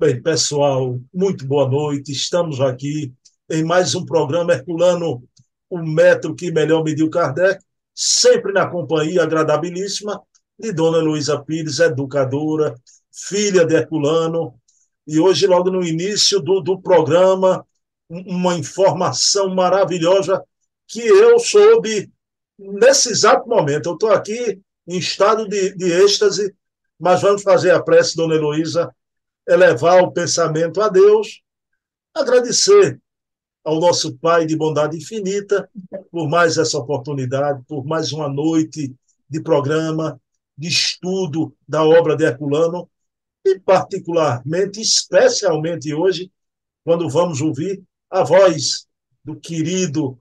Bem, pessoal, muito boa noite. Estamos aqui em mais um programa Herculano, o metro que melhor mediu Kardec, sempre na companhia agradabilíssima de Dona Heloísa Pires, educadora, filha de Herculano. E hoje, logo no início do programa, uma informação maravilhosa que eu soube nesse exato momento. Eu estou aqui em estado de êxtase, mas vamos fazer a prece, Dona Heloísa, elevar o pensamento a Deus, agradecer ao nosso Pai de bondade infinita por mais essa oportunidade, por mais uma noite de programa, de estudo da obra de Herculano, e particularmente, especialmente hoje, quando vamos ouvir a voz do querido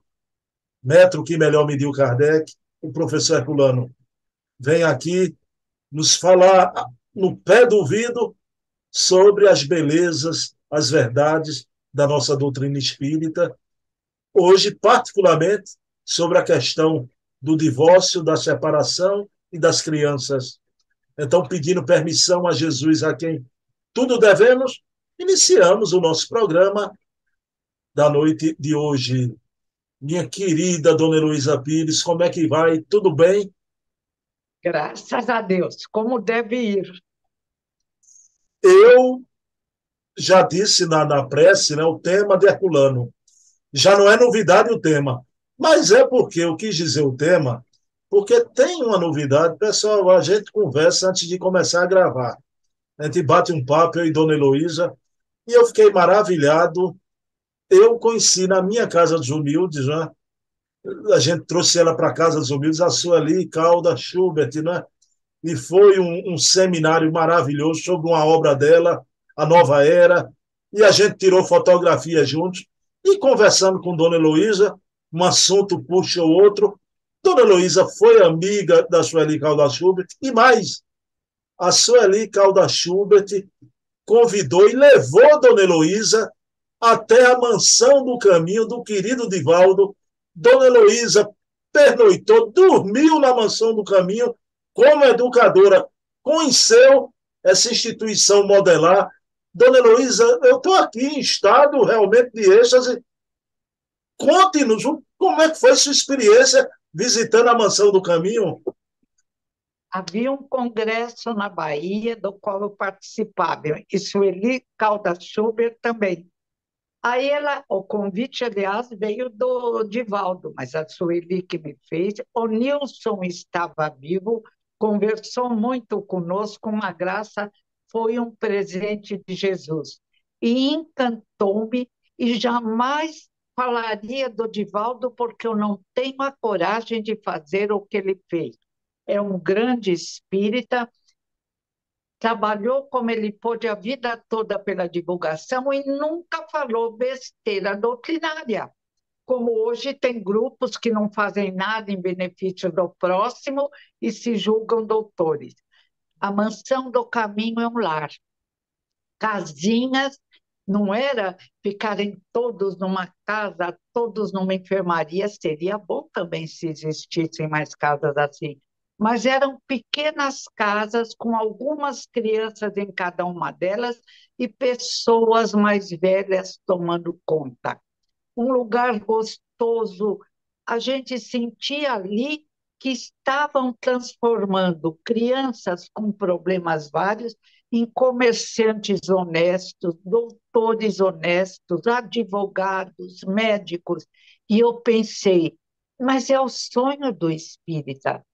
metro que melhor mediu Kardec, o professor Herculano. Vem aqui nos falar no pé do ouvido sobre as belezas, as verdades da nossa doutrina espírita, hoje, particularmente, sobre a questão do divórcio, da separação e das crianças. Então, pedindo permissão a Jesus, a quem tudo devemos, iniciamos o nosso programa da noite de hoje. Minha querida Dona Heloísa Pires, como é que vai? Tudo bem? Graças a Deus, como deve ir. Eu já disse na prece, né, o tema de Herculano. Já não é novidade o tema, mas é porque eu quis dizer o tema, porque tem uma novidade, pessoal, a gente conversa antes de começar a gravar. A gente bate um papo, eu e Dona Heloísa, e eu fiquei maravilhado. Eu conheci na minha casa dos humildes, né? A gente trouxe ela para a casa dos humildes, a Sueli Calda Schubert, né? E foi um seminário maravilhoso sobre uma obra dela, A Nova Era, e a gente tirou fotografias juntos, e conversando com Dona Heloísa, um assunto puxa o outro. Dona Heloísa foi amiga da Sueli Calda Schubert, e mais, a Sueli Calda Schubert convidou e levou Dona Heloísa até a mansão do caminho do querido Divaldo. Dona Heloísa pernoitou, dormiu na mansão do caminho como educadora, conheceu essa instituição modelar. Dona Heloísa, eu estou aqui em estado realmente de êxtase. Conte-nos como é que foi sua experiência visitando a mansão do caminho. Havia um congresso na Bahia, do qual eu participava, e Sueli Caldas Schubert também. Aí o convite, aliás, veio do Divaldo, mas a Sueli que me fez. O Nilson estava vivo, conversou muito conosco, uma graça, foi um presente de Jesus. E encantou-me, e jamais falaria do Divaldo, porque eu não tenho a coragem de fazer o que ele fez. É um grande espírita, trabalhou como ele pôde a vida toda pela divulgação e nunca falou besteira doutrinária. Como hoje tem grupos que não fazem nada em benefício do próximo e se julgam doutores. A Mansão do Caminho é um lar. Casinhas, não era ficarem todos numa casa, todos numa enfermaria, seria bom também se existissem mais casas assim. Mas eram pequenas casas com algumas crianças em cada uma delas e pessoas mais velhas tomando conta. Um lugar gostoso. A gente sentia ali que estavam transformando crianças com problemas vários em comerciantes honestos, doutores honestos, advogados, médicos. E eu pensei, mas é o sonho do espírita.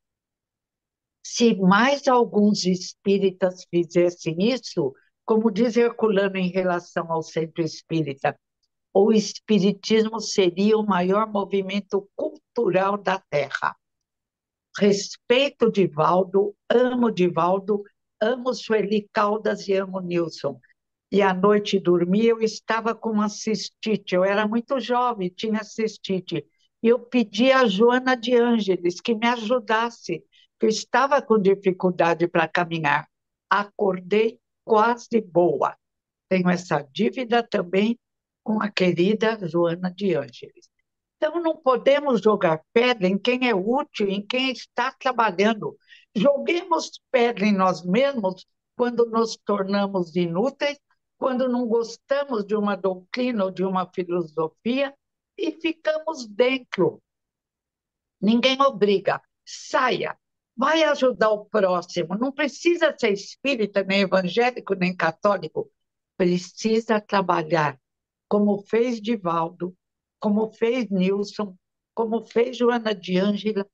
Se mais alguns espíritas fizessem isso, como diz Herculano em relação ao centro espírita, o espiritismo seria o maior movimento cultural da Terra. Respeito Divaldo, amo Sueli Caldas e amo Nilson. E à noite dormia, eu estava com uma cistite, eu era muito jovem, tinha cistite. E eu pedi a Joana de Ângeles que me ajudasse, que eu estava com dificuldade para caminhar. Acordei quase boa. Tenho essa dívida também com a querida Joana de Ângeles. Então, não podemos jogar pedra em quem é útil, em quem está trabalhando. Joguemos pedra em nós mesmos quando nos tornamos inúteis quando não gostamos de uma doutrina ou de uma filosofia e ficamos dentro. Ninguém obriga. Saia. Vai ajudar o próximo. Não precisa ser espírita, nem evangélico, nem católico. Precisa trabalhar, como fez Divaldo, como fez Nilson, como fez Joana de Ângela.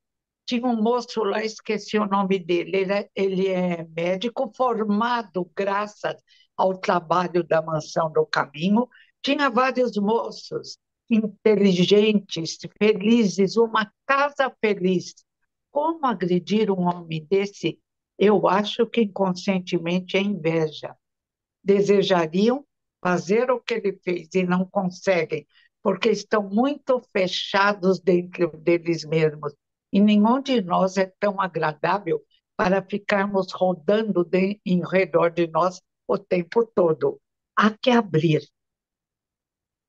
Tinha um moço lá, esqueci o nome dele. Ele é médico formado graças ao trabalho da Mansão do Caminho. Tinha vários moços inteligentes, felizes, uma casa feliz. Como agredir um homem desse? Eu acho que inconscientemente é inveja. Desejariam fazer o que ele fez e não conseguem, porque estão muito fechados dentro deles mesmos. E nenhum de nós é tão agradável para ficarmos rodando em redor de nós o tempo todo. Há que abrir,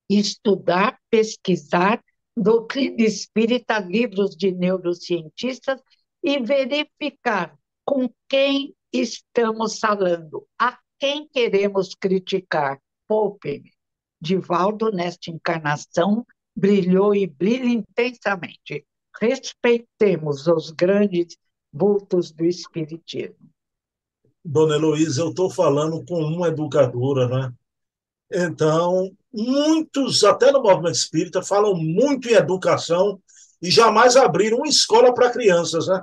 estudar, pesquisar, doutrina espírita, livros de neurocientistas e verificar com quem estamos falando, a quem queremos criticar. Poupe-me. Divaldo, nesta encarnação, brilhou e brilha intensamente. Respeitemos os grandes vultos do Espiritismo. Dona Heloísa, eu estou falando com uma educadora, né? Então, muitos, até no movimento espírita, falam muito em educação e jamais abriram uma escola para crianças, né?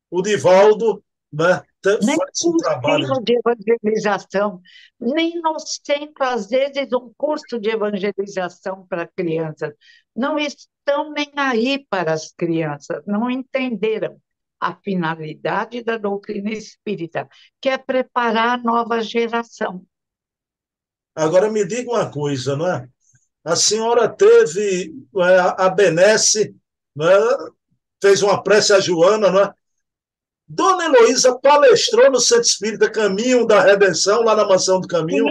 O Divaldo, né, Nem faz um um trabalho. centro de evangelização, nem no centro, às vezes, um curso de evangelização para crianças. Não estão nem aí para as crianças, não entenderam a finalidade da doutrina espírita, que é preparar a nova geração. Agora me diga uma coisa, não é? A senhora teve a benesse, não é? Fez uma prece a Joana, não é? Dona Heloísa palestrou no Centro Espírita Caminho da Redenção, lá na Mansão do Caminho.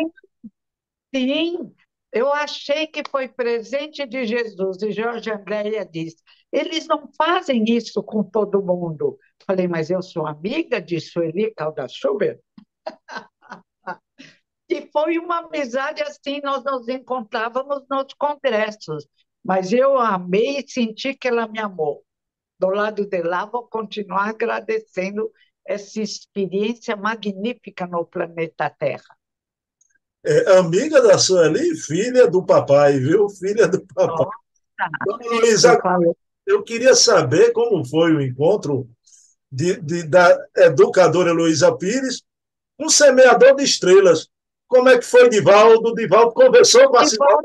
Sim, sim, eu achei que foi presente de Jesus, e Jorge Andréia disse, eles não fazem isso com todo mundo. Falei, mas eu sou amiga de Sueli Caldas Schubert. E foi uma amizade assim, nós nos encontrávamos nos congressos, mas eu a amei e senti que ela me amou. Do lado de lá, vou continuar agradecendo essa experiência magnífica no planeta Terra. É, amiga da Sueli, filha do papai, viu? Filha do papai. Nossa, Dona Heloísa, eu falei, eu queria saber como foi o encontro da educadora Heloísa Pires com o semeador de estrelas. Como é que foi, Divaldo? Divaldo conversou com a senhora?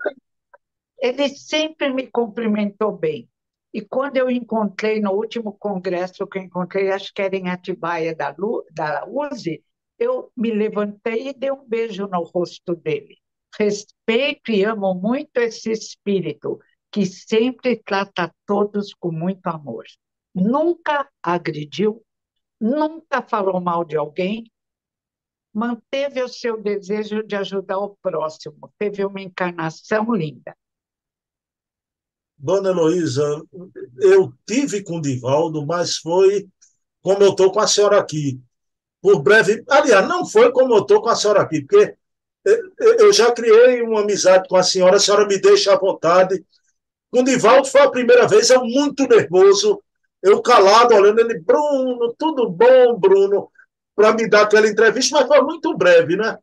ele sempre me cumprimentou bem. E quando eu encontrei, no último congresso que eu encontrei, acho que era em Atibaia da USE, eu me levantei e dei um beijo no rosto dele. Respeito e amo muito esse espírito, que sempre trata todos com muito amor. Nunca agrediu, nunca falou mal de alguém, manteve o seu desejo de ajudar o próximo, teve uma encarnação linda. Dona Heloísa, eu tive com o Divaldo, mas foi como eu estou com a senhora aqui. Por breve. Aliás, não foi como eu estou com a senhora aqui, porque eu já criei uma amizade com a senhora me deixa à vontade. Com o Divaldo foi a primeira vez, eu muito nervoso, eu calado, olhando ele, Bruno, tudo bom, Bruno, para me dar aquela entrevista, mas foi muito breve, né?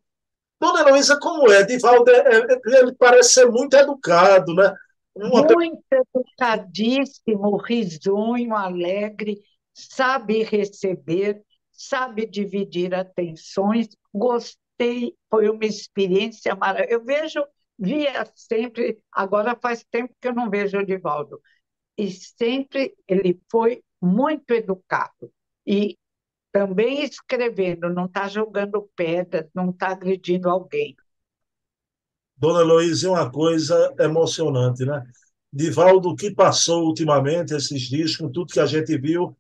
Dona Heloísa, como é? Divaldo, ele parece ser muito educado, né? Uma Muito educadíssimo, risonho, alegre, sabe receber, sabe dividir atenções. Gostei, foi uma experiência maravilhosa. Via sempre, agora faz tempo que eu não vejo o Divaldo, e sempre ele foi muito educado. E também escrevendo, não está jogando pedras, não está agredindo alguém. Dona Heloísa, é uma coisa emocionante, né? Divaldo, o que passou ultimamente, esses dias, com tudo que a gente viu,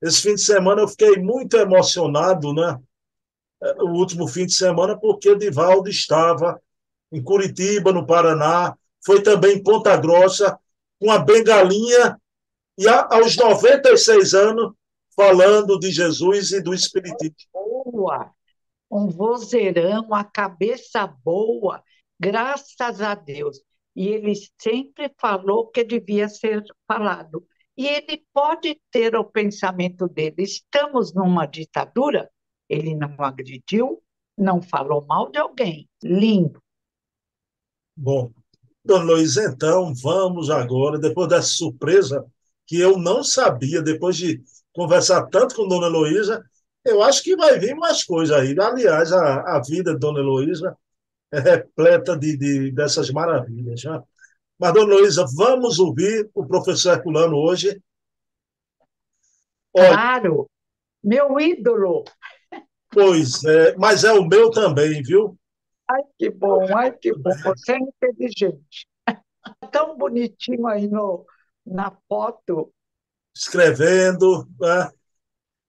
esse fim de semana eu fiquei muito emocionado, né? O último fim de semana, porque Divaldo estava em Curitiba, no Paraná, foi também em Ponta Grossa, com a bengalinha, e aos 96 anos, falando de Jesus e do Espiritismo. Boa! um vozeirão, a cabeça boa, graças a Deus. E ele sempre falou que devia ser falado. E ele pode ter o pensamento dele. Estamos numa ditadura, ele não agrediu, não falou mal de alguém. Lindo. Bom, Dona Luiz, então vamos agora, depois dessa surpresa que eu não sabia, depois de conversar tanto com Dona Heloísa, eu acho que vai vir mais coisa aí. Aliás, a vida de Dona Heloísa é repleta dessas maravilhas. Né? Mas, Dona Heloísa, vamos ouvir o professor Herculano hoje. Olha, Claro, meu ídolo. pois é, mas é o meu também, viu? Ai, que bom, você é inteligente. Tão bonitinho aí no, na foto. Escrevendo, né?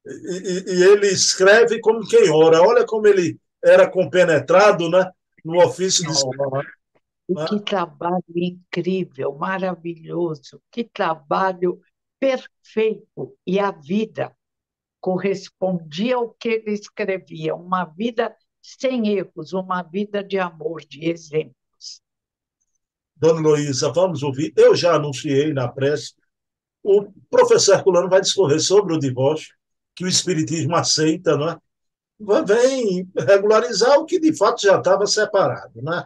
E ele escreve como quem ora. Olha como ele era compenetrado, né? No ofício de escrever. Oh, e Né? que trabalho incrível, maravilhoso, que trabalho perfeito. E a vida correspondia ao que ele escrevia, uma vida sem erros, uma vida de amor, de exemplos. Dona Heloísa, vamos ouvir. Eu já anunciei na prece. O professor Herculano vai discorrer sobre o divórcio, que o Espiritismo aceita, né? Vem regularizar o que de fato já estava separado, né?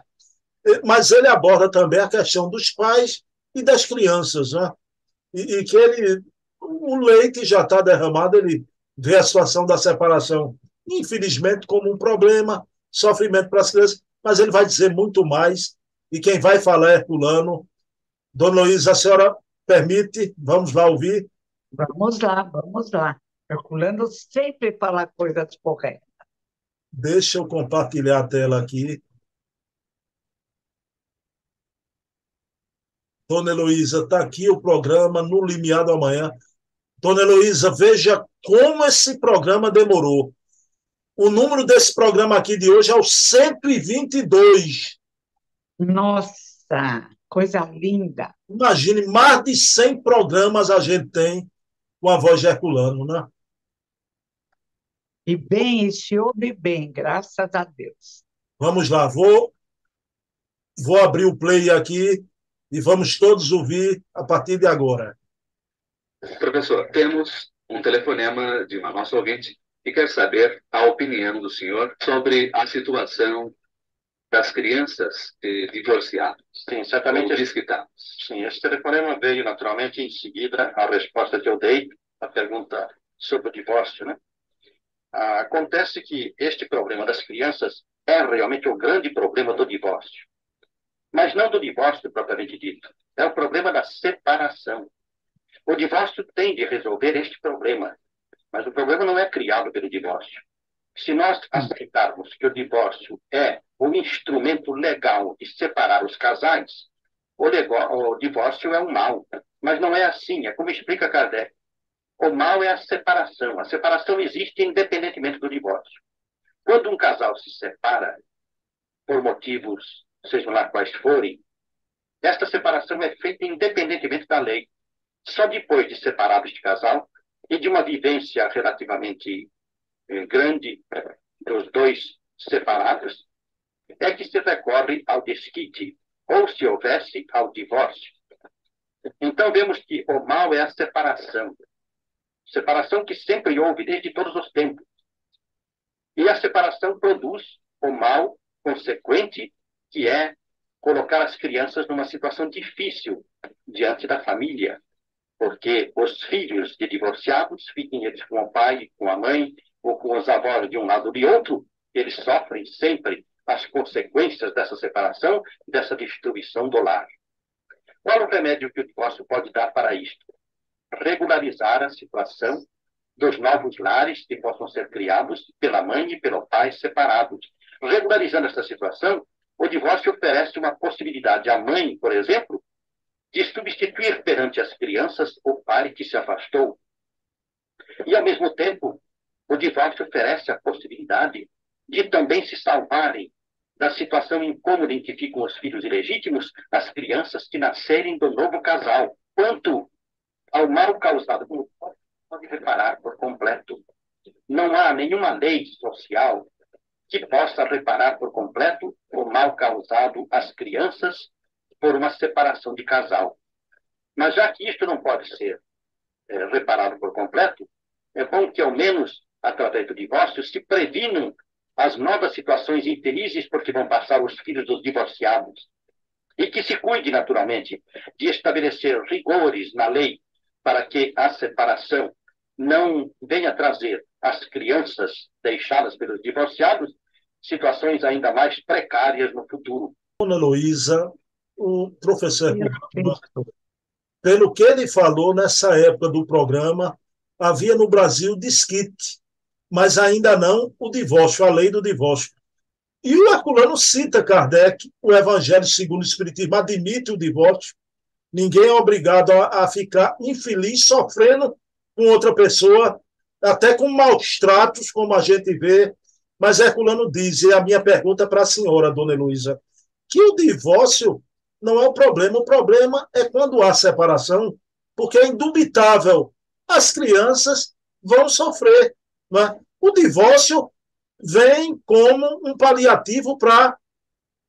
Mas ele aborda também a questão dos pais e das crianças, né? E que ele, o leite já está derramado, ele vê a situação da separação, infelizmente, como um problema, sofrimento para as crianças, mas ele vai dizer muito mais, e quem vai falar é Herculano. Dona Luísa, a senhora permite? Vamos lá ouvir? Vamos lá, vamos lá. Herculano sempre fala coisas corretas. Deixa eu compartilhar a tela aqui. Dona Heloísa, está aqui o programa no Limiar do Amanhã. Dona Heloísa, veja como esse programa demorou. O número desse programa aqui de hoje é o 122. Nossa, coisa linda. Imagine, mais de 100 programas a gente tem com a voz de Herculano, né? E bem, e se ouve bem, graças a Deus. Vamos lá, vou abrir o play aqui e vamos todos ouvir a partir de agora. Professor, temos um telefonema de uma nossa ouvinte que quer saber a opinião do senhor sobre a situação das crianças divorciadas. Sim, certamente. Como diz que está. Sim, esse telefonema veio naturalmente em seguida à resposta que eu dei à pergunta sobre o divórcio, né? Acontece que este problema das crianças é realmente o grande problema do divórcio. Mas não do divórcio propriamente dito. É o problema da separação. O divórcio tem de resolver este problema, mas o problema não é criado pelo divórcio. Se nós aceitarmos que o divórcio é o instrumento legal de separar os casais, o divórcio é um mal. Mas não é assim, é como explica Kardec. O mal é a separação. A separação existe independentemente do divórcio. Quando um casal se separa, por motivos, sejam lá quais forem, esta separação é feita independentemente da lei. Só depois de separado este casal e de uma vivência relativamente grande dos dois separados, é que se recorre ao desquite, ou se houvesse ao divórcio. Então vemos que o mal é a separação. Separação que sempre houve desde todos os tempos. E a separação produz o mal consequente, que é colocar as crianças numa situação difícil diante da família, porque os filhos de divorciados, fiquem eles com o pai, com a mãe, ou com os avós de um lado ou de outro, eles sofrem sempre as consequências dessa separação, dessa destruição do lar. Qual o remédio que o divórcio pode dar para isto? Regularizar a situação dos novos lares que possam ser criados pela mãe e pelo pai separados. Regularizando essa situação, o divórcio oferece uma possibilidade à mãe, por exemplo, de substituir perante as crianças o pai que se afastou. E, ao mesmo tempo, o divórcio oferece a possibilidade de também se salvarem da situação incômoda em que ficam os filhos ilegítimos, as crianças que nascerem do novo casal. Quanto ao mal causado, como pode reparar por completo, não há nenhuma lei social que possa reparar por completo o mal causado às crianças por uma separação de casal. Mas já que isto não pode ser reparado por completo, é bom que, ao menos através do divórcio, se previnam as novas situações infelizes por que vão passar os filhos dos divorciados. E que se cuide, naturalmente, de estabelecer rigores na lei para que a separação não venha trazer às crianças deixadas pelos divorciados situações ainda mais precárias no futuro. Dona Heloísa, o professor Herculano, pelo que ele falou nessa época do programa, havia no Brasil desquite, mas ainda não o divórcio, a lei do divórcio. E o Herculano cita Kardec, o Evangelho segundo o Espiritismo admite o divórcio. Ninguém é obrigado a ficar infeliz sofrendo com outra pessoa, até com maus tratos, como a gente vê. Mas Herculano diz, e a minha pergunta para a senhora, dona Heloísa, que o divórcio não é o problema é quando há separação, porque é indubitável, as crianças vão sofrer. Não é? O divórcio vem como um paliativo para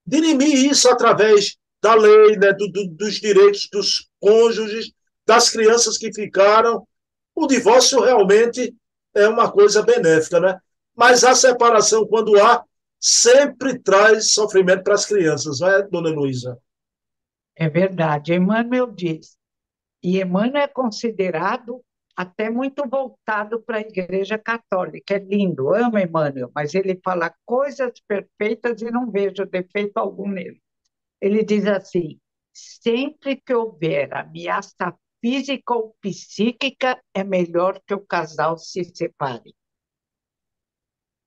dirimir isso através da lei, né, dos direitos dos cônjuges, das crianças que ficaram. O divórcio realmente é uma coisa benéfica, né? Mas a separação, quando há, sempre traz sofrimento para as crianças, não é, dona Heloísa? É verdade. Emmanuel diz. E Emmanuel é considerado até muito voltado para a Igreja Católica. É lindo, amo Emmanuel, mas ele fala coisas perfeitas e não vejo defeito algum nele. Ele diz assim: sempre que houver ameaça física ou psíquica, é melhor que o casal se separe.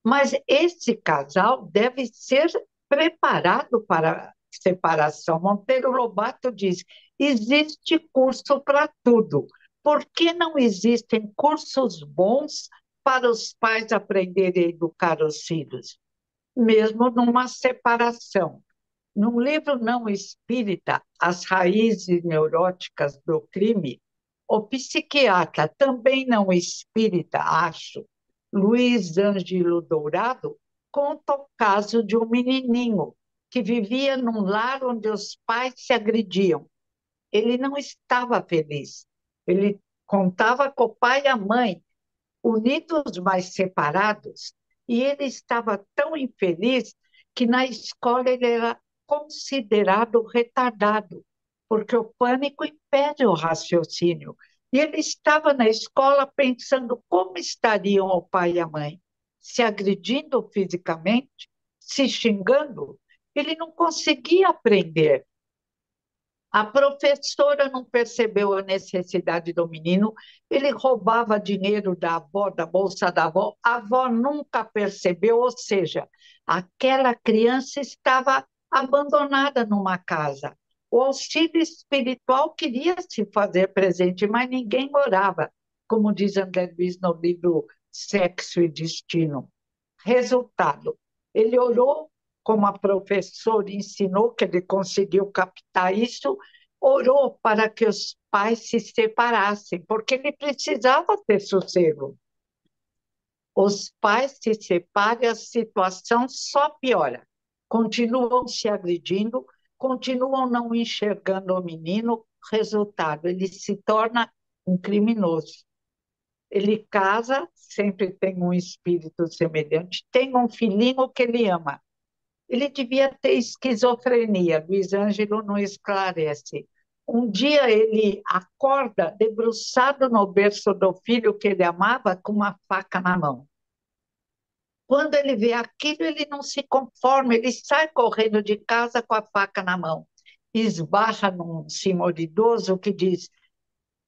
Mas esse casal deve ser preparado para a separação. Monteiro Lobato diz: existe curso para tudo. Por que não existem cursos bons para os pais aprenderem a educar os filhos? Mesmo numa separação. Num livro não espírita, As Raízes Neuróticas do Crime, o psiquiatra, também não espírita, acho, Luiz Ângelo Dourado, conta o caso de um menininho que vivia num lar onde os pais se agrediam. Ele não estava feliz. Ele contava com o pai e a mãe, unidos, mas separados, e ele estava tão infeliz que na escola ele era considerado retardado, porque o pânico impede o raciocínio. E ele estava na escola pensando como estariam o pai e a mãe, se agredindo fisicamente, se xingando. Ele não conseguia aprender. A professora não percebeu a necessidade do menino, ele roubava dinheiro da avó, da bolsa da avó, a avó nunca percebeu, ou seja, aquela criança estava abandonada numa casa. O auxílio espiritual queria se fazer presente, mas ninguém orava, como diz André Luiz no livro Sexo e Destino. Resultado, ele orou, como a professora ensinou, que ele conseguiu captar isso, orou para que os pais se separassem, porque ele precisava ter sossego. Os pais se separam e a situação só piora. Continuam se agredindo, continuam não enxergando o menino, resultado, ele se torna um criminoso. Ele casa, sempre tem um espírito semelhante, tem um filhinho que ele ama. Ele devia ter esquizofrenia, Luiz Ângelo não esclarece. Um dia ele acorda debruçado no berço do filho que ele amava, com uma faca na mão. Quando ele vê aquilo, ele não se conforma, ele sai correndo de casa com a faca na mão. Esbarra num senhor idoso que diz: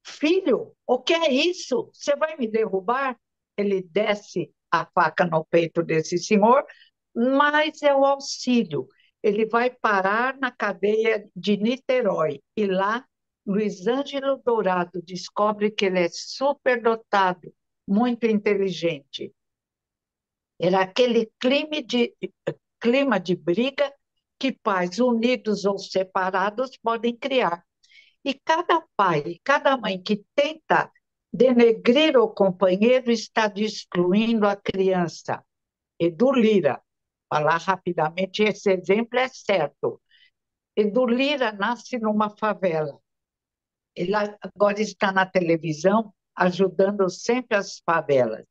filho, o que é isso? Você vai me derrubar? Ele desce a faca no peito desse senhor, mas é o auxílio. Ele vai parar na cadeia de Niterói e lá Luiz Ângelo Dourado descobre que ele é superdotado, muito inteligente. Era aquele clima de briga que pais unidos ou separados podem criar. E cada pai e cada mãe que tenta denegrir o companheiro está destruindo a criança. Edu Lira, falar rapidamente, esse exemplo é certo. Edu Lira nasce numa favela. Ele agora está na televisão ajudando sempre as favelas.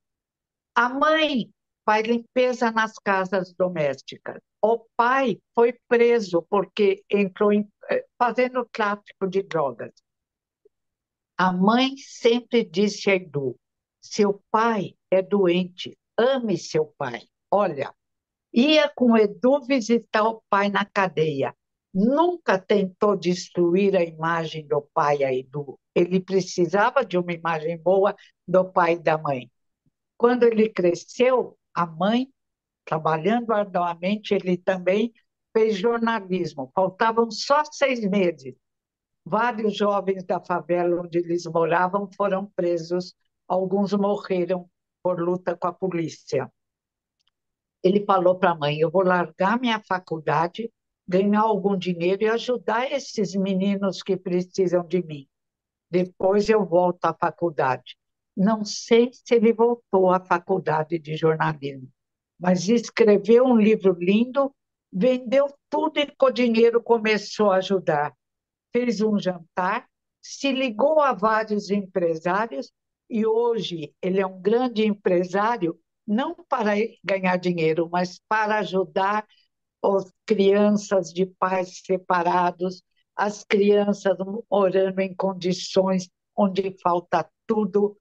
A mãe faz limpeza nas casas domésticas. O pai foi preso porque entrou fazendo tráfico de drogas. A mãe sempre disse a Edu: seu pai é doente, ame seu pai. Olha, ia com Edu visitar o pai na cadeia. Nunca tentou destruir a imagem do pai a Edu. Ele precisava de uma imagem boa do pai e da mãe. Quando ele cresceu, a mãe, trabalhando arduamente, ele também fez jornalismo. Faltavam só 6 meses. Vários jovens da favela onde eles moravam foram presos. Alguns morreram por luta com a polícia. Ele falou para a mãe: eu vou largar minha faculdade, ganhar algum dinheiro e ajudar esses meninos que precisam de mim. Depois eu volto à faculdade. Não sei se ele voltou à faculdade de jornalismo, mas escreveu um livro lindo, vendeu tudo e com o dinheiro começou a ajudar. Fez um jantar, se ligou a vários empresários e hoje ele é um grande empresário, não para ganhar dinheiro, mas para ajudar as crianças de pais separados, as crianças morando em condições onde falta tudo,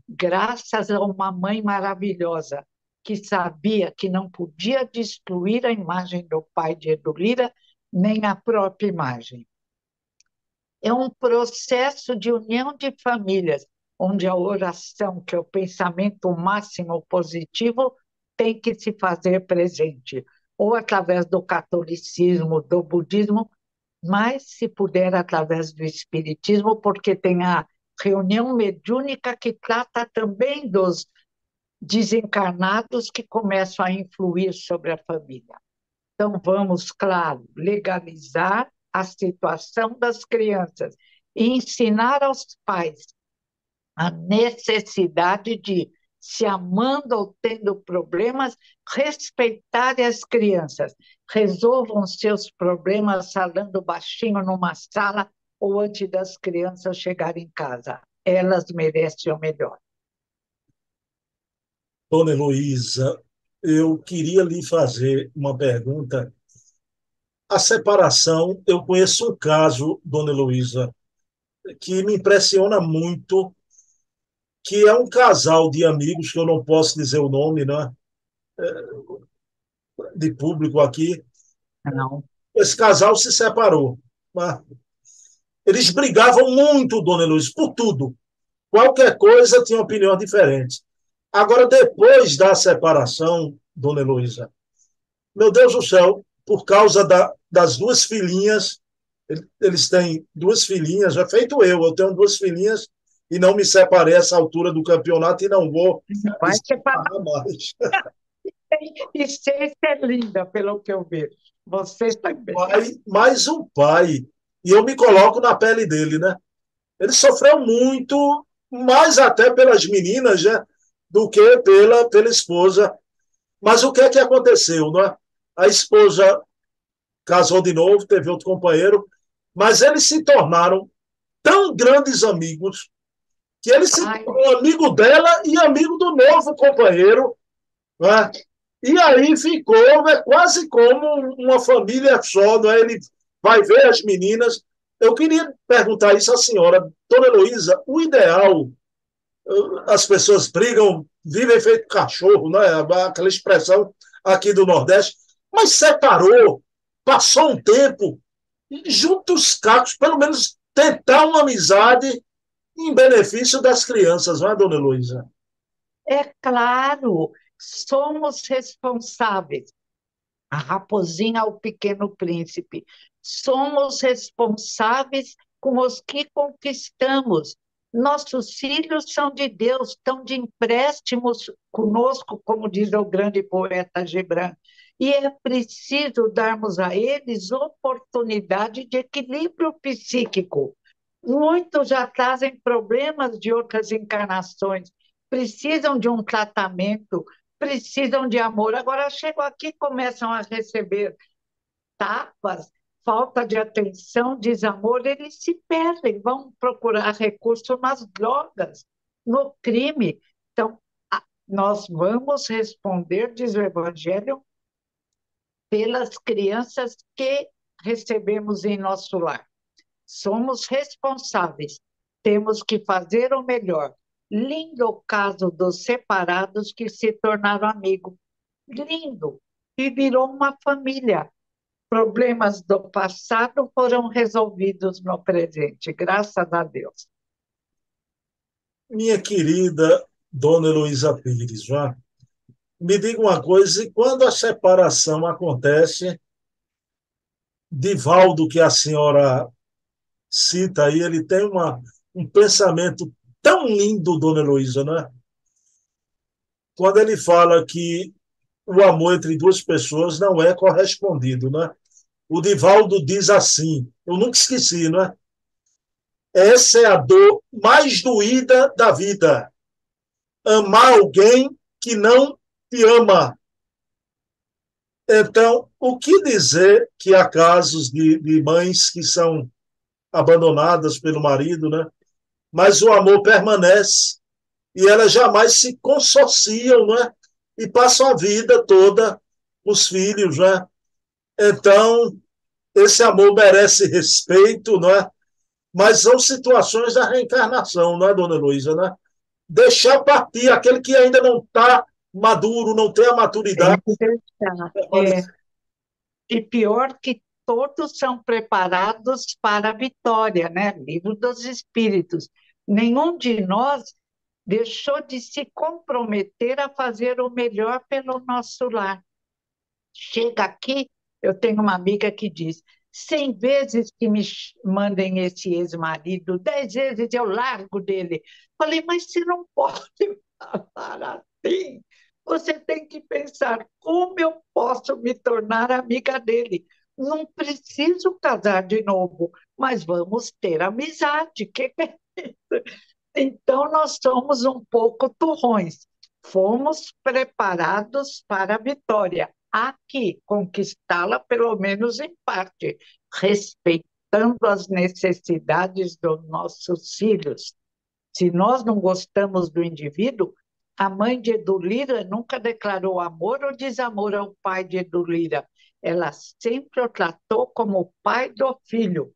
graças a uma mãe maravilhosa que sabia que não podia destruir a imagem do pai de Edu Lira, nem a própria imagem. É um processo de união de famílias, onde a oração, que é o pensamento máximo positivo, tem que se fazer presente, ou através do catolicismo, do budismo, mas, se puder, através do espiritismo, porque tem a reunião mediúnica que trata também dos desencarnados que começam a influir sobre a família. Então, vamos, claro, legalizar a situação das crianças e ensinar aos pais a necessidade de, se amando ou tendo problemas, respeitar as crianças. Resolvam seus problemas falando baixinho numa sala ou antes das crianças chegarem em casa. Elas merecem o melhor. Dona Heloísa, eu queria lhe fazer uma pergunta. A separação, eu conheço um caso, Dona Heloísa, que me impressiona muito, que é um casal de amigos, que eu não posso dizer o nome, né, de público aqui. Não. Esse casal se separou. Né? Eles brigavam muito, Dona Heloísa, por tudo. Qualquer coisa tinha opinião diferente. Agora, depois da separação, Dona Heloísa, meu Deus do céu, por causa das duas filhinhas, eles têm duas filhinhas, já feito eu tenho duas filhinhas e não me separei a essa altura do campeonato e não vou Vai me separar. separar mais. E ser é linda, pelo que eu vejo. Você também. Mais um pai. E eu me coloco na pele dele, né? Ele sofreu muito, mais até pelas meninas, né? Do que pela esposa. Mas o que é que aconteceu, não é? A esposa casou de novo, teve outro companheiro, mas eles se tornaram tão grandes amigos que ele se tornou amigo dela e amigo do novo companheiro, né? E aí ficou, né, quase como uma família só, né? Ele vai ver as meninas. Eu queria perguntar isso à senhora, Dona Heloísa, o ideal, as pessoas brigam, vivem feito cachorro, né? Aquela expressão aqui do Nordeste, mas separou, passou um tempo, junta os cacos, pelo menos tentar uma amizade em benefício das crianças, não é, Dona Heloísa? É claro, somos responsáveis. A raposinha ao pequeno príncipe. Somos responsáveis com os que conquistamos. Nossos filhos são de Deus, estão de empréstimos conosco, como diz o grande poeta Gibran. E é preciso darmos a eles oportunidade de equilíbrio psíquico. Muitos já trazem problemas de outras encarnações, precisam de um tratamento precisam de amor. Agora chegam aqui e começam a receber tapas, falta de atenção, desamor, eles se perdem, vão procurar recurso nas drogas, no crime. Então, nós vamos responder, diz o Evangelho, pelas crianças que recebemos em nosso lar. Somos responsáveis, temos que fazer o melhor. Lindo o caso dos separados que se tornaram amigos. Lindo! E virou uma família. Problemas do passado foram resolvidos no presente, graças a Deus. Minha querida Dona Heloísa Pires, vá, me diga uma coisa, e quando a separação acontece, Divaldo, que a senhora cita aí, ele tem um pensamento tão lindo, Dona Heloísa, né? Quando ele fala que o amor entre duas pessoas não é correspondido, né? O Divaldo diz assim, eu nunca esqueci, né? Essa é a dor mais doída da vida. Amar alguém que não te ama. Então, o que dizer que há casos de mães que são abandonadas pelo marido, né? Mas o amor permanece e elas jamais se consociam, né? E passam a vida toda os filhos, né? Então, esse amor merece respeito, né? Mas são situações da reencarnação, não é, Dona Heloísa, né? Deixar partir aquele que ainda não está maduro, não tem a Tem maturidade. que deixar. E pior que todos são preparados para a vitória, né? Livro dos Espíritos. Nenhum de nós deixou de se comprometer a fazer o melhor pelo nosso lar. Chega aqui, eu tenho uma amiga que diz: 100 vezes que me mandem esse ex-marido, 10 vezes eu largo dele. Falei, mas você não pode falar assim. Você tem que pensar como eu posso me tornar amiga dele. Não preciso casar de novo, mas vamos ter amizade. Que é isso? Então, nós somos um pouco turrões. Fomos preparados para a vitória. Há que conquistá-la, pelo menos em parte, respeitando as necessidades dos nossos filhos. Se nós não gostamos do indivíduo, a mãe de Edulira nunca declarou amor ou desamor ao pai de Edulira. Ela sempre o tratou como o pai do filho.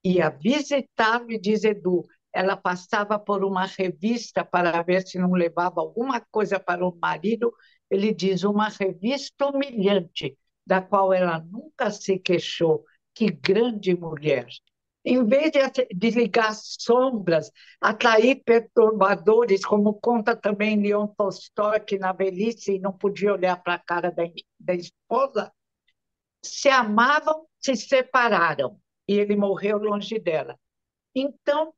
Ia visitá-lo e diz Edu, ela passava por uma revista para ver se não levava alguma coisa para o marido. Ele diz, uma revista humilhante, da qual ela nunca se queixou. Que grande mulher! Em vez de ligar sombras, atrair perturbadores, como conta também Leon Tolstói, que na velhice não podia olhar para a cara da esposa, se amavam, se separaram, e ele morreu longe dela. Então,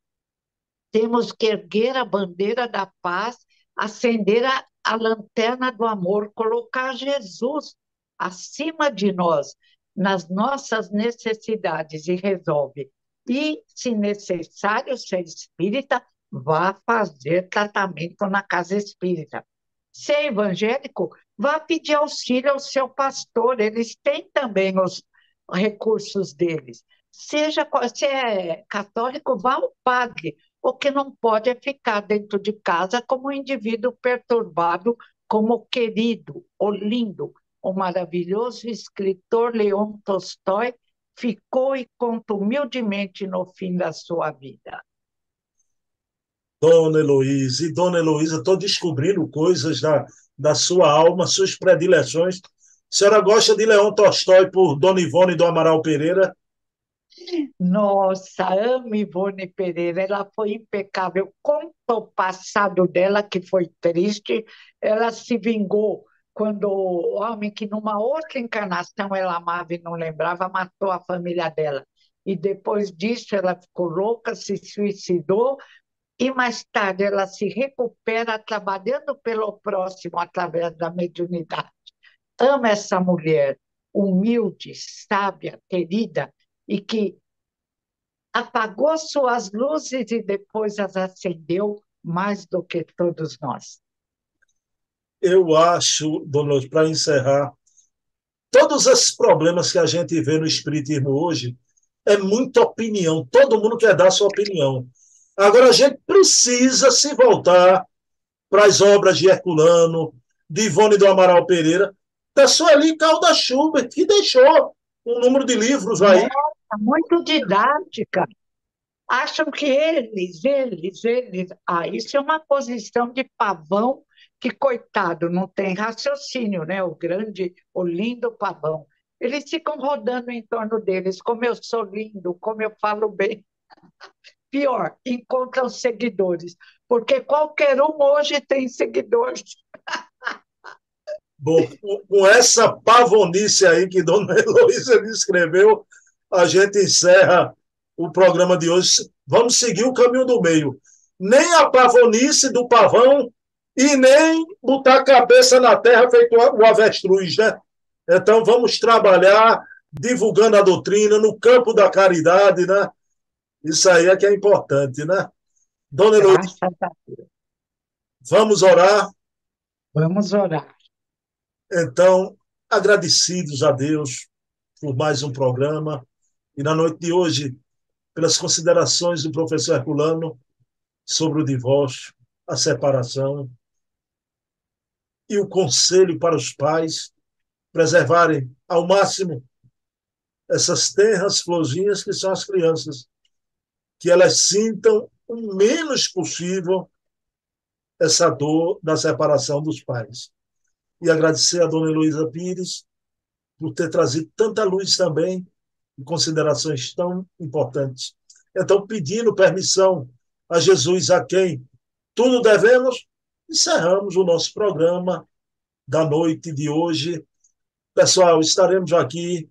temos que erguer a bandeira da paz, acender a lanterna do amor, colocar Jesus acima de nós, nas nossas necessidades, e resolve. E, se necessário ser espírita, vá fazer tratamento na casa espírita. Se é evangélico, vá pedir auxílio ao seu pastor, eles têm também os recursos deles. Se é católico, vá ao padre. O que não pode é ficar dentro de casa como um indivíduo perturbado, como o querido, o lindo, o maravilhoso escritor Leon Tolstói ficou e conta humildemente no fim da sua vida. Dona Heloísa, estou descobrindo coisas da sua alma, suas predileções. A senhora gosta de Leão Tolstói por Dona Ivone do Amaral Pereira? Nossa, amo Ivone Pereira, ela foi impecável. Conta o passado dela, que foi triste. Ela se vingou quando o homem que numa outra encarnação ela amava e não lembrava, matou a família dela. E depois disso ela ficou louca, se suicidou, e mais tarde ela se recupera trabalhando pelo próximo através da mediunidade. Amo essa mulher humilde, sábia, querida, e que apagou suas luzes e depois as acendeu mais do que todos nós. eu acho, dona Luz, para encerrar, todos esses problemas que a gente vê no Espiritismo hoje é muita opinião. Todo mundo quer dar sua opinião. Agora, a gente precisa se voltar para as obras de Herculano, de Ivone do Amaral Pereira, da Sueli Caldas Schubert, que deixou um número de livros aí. Nossa, muito didática. Acham que eles. Ah, isso é uma posição de pavão que, coitado, não tem raciocínio, né? O lindo pavão. Eles ficam rodando em torno deles, como eu sou lindo, como eu falo bem. Pior, encontram seguidores, porque qualquer um hoje tem seguidores. Bom, com essa pavonice aí que Dona Heloísa descreveu, a gente encerra o programa de hoje. Vamos seguir o caminho do meio. Nem a pavonice do pavão e nem botar a cabeça na terra feito o avestruz, né? Então, vamos trabalhar divulgando a doutrina no campo da caridade, né? Isso aí é que é importante, né? Dona Heloísa, Graças a Deus. vamos orar. Vamos orar. Então, agradecidos a Deus por mais um programa e na noite de hoje, pelas considerações do professor Herculano sobre o divórcio, a separação e o conselho para os pais preservarem ao máximo essas tenras florzinhas que são as crianças, que elas sintam o menos possível essa dor da separação dos pais. E agradecer a dona Heloísa Pires por ter trazido tanta luz também e considerações tão importantes. Então, pedindo permissão a Jesus, a quem tudo devemos, encerramos o nosso programa da noite de hoje. Pessoal, estaremos aqui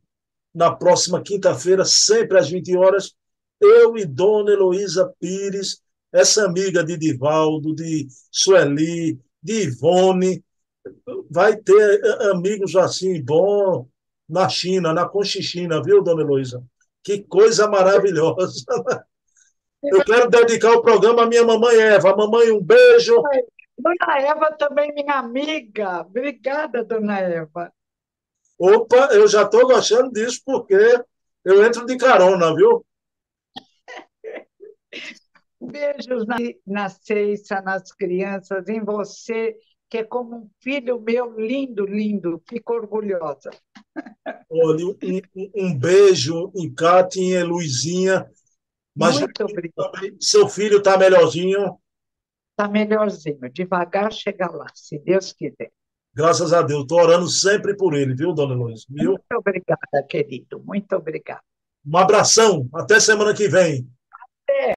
na próxima quinta-feira, sempre às 20 horas, eu e Dona Heloísa Pires, essa amiga de Divaldo, de Sueli, de Ivone, vai ter amigos assim, bom, na China, na Conchichina, viu, Dona Heloísa? Que coisa maravilhosa. Eu quero dedicar o programa à minha mamãe Eva. Mamãe, um beijo. Dona Eva também, minha amiga. Obrigada, Dona Eva. Opa, eu já estou gostando disso porque eu entro de carona, viu? Beijos na Ceissa, nas crianças, em você, que é como um filho meu, lindo, lindo. Fico orgulhosa. Olha, um beijo em Cátia, em Luizinha. Mas Muito obrigada. seu filho está melhorzinho. Está melhorzinho. Devagar chega lá, se Deus quiser. Graças a Deus. Estou orando sempre por ele, viu, Dona Luiz? Viu? Muito obrigada, querido. Muito obrigada. Um abração. Até semana que vem.